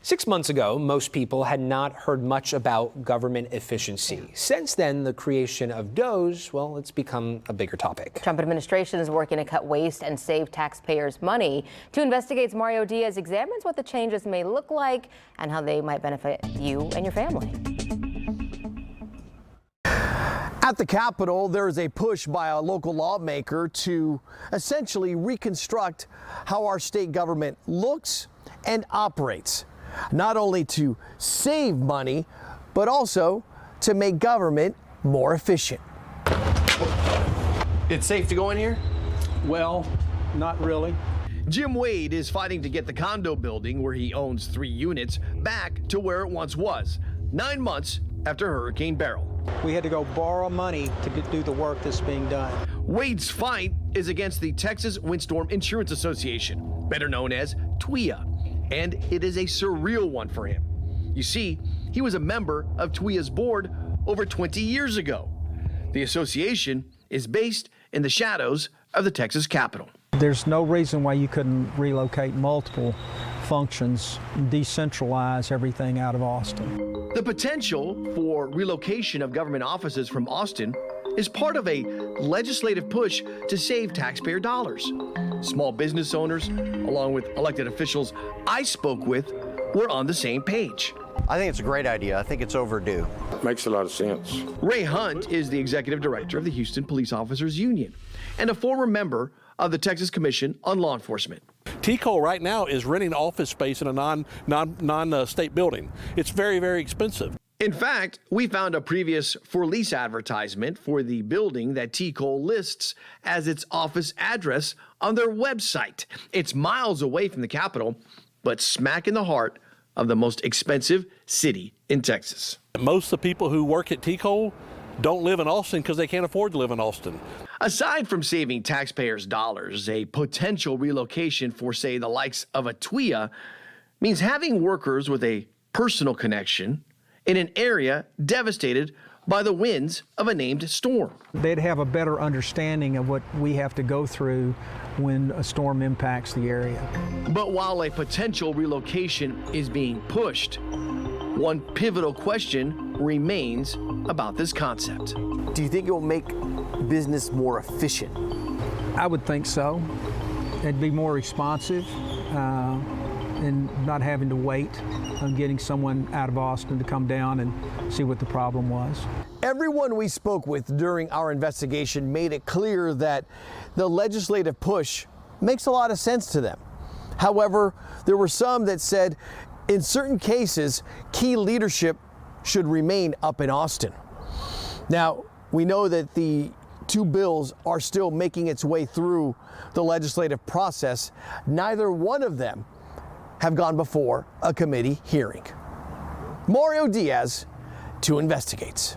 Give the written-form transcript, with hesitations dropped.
6 months ago, most people had not heard much about government efficiency. Since then, the creation of DOGE, well, it's become a bigger topic. The Trump administration is working to cut waste and save taxpayers' money. 2 Investigates' Mario Diaz examines what the changes may look like and how they might benefit you and your family. At the Capitol, there is a push by a local lawmaker to essentially reconstruct how our state government looks and operates, not only to save money, but also to make government more efficient. It's safe to go in here? Well, not really. Jim Wade is fighting to get the condo building, where he owns 3 units, back to where it once was, 9 months after Hurricane Beryl. We had to go borrow money to do the work that's being done. Wade's fight is against the Texas Windstorm Insurance Association, better known as TWIA, and it is a surreal one for him. You see, he was a member of TWIA's board over 20 years ago. The association is based in the shadows of the Texas Capitol. There's no reason why you couldn't relocate multiple functions, decentralize everything out of Austin. The potential for relocation of government offices from Austin is part of a legislative push to save taxpayer dollars. Small business owners, along with elected officials I spoke with, were on the same page. I think it's a great idea. I think it's overdue. Makes a lot of sense. Ray Hunt is the executive director of the Houston Police Officers Union and a former member of the Texas Commission on Law Enforcement. TCO right now is renting office space in a non-state building. It's very, very expensive. In fact, we found a previous for lease advertisement for the building that TCO lists as its office address on their website. It's miles away from the Capitol, but smack in the heart of the most expensive city in Texas. Most of the people who work at TCO don't live in Austin because they can't afford to live in Austin. Aside from saving taxpayers' dollars, a potential relocation for, say, the likes of a TWIA means having workers with a personal connection in an area devastated by the winds of a named storm. They'd have a better understanding of what we have to go through when a storm impacts the area. But while a potential relocation is being pushed, one pivotal question remains about this concept. Do you think it will make business more efficient? I would think so. It'd be more responsive and not having to wait on getting someone out of Austin to come down and see what the problem was. Everyone we spoke with during our investigation made it clear that the legislative push makes a lot of sense to them. However, there were some that said in certain cases, key leadership should remain up in Austin. Now, we know that the 2 bills are still making its way through the legislative process. Neither one of them have gone before a committee hearing. Mario Diaz, 2 Investigates.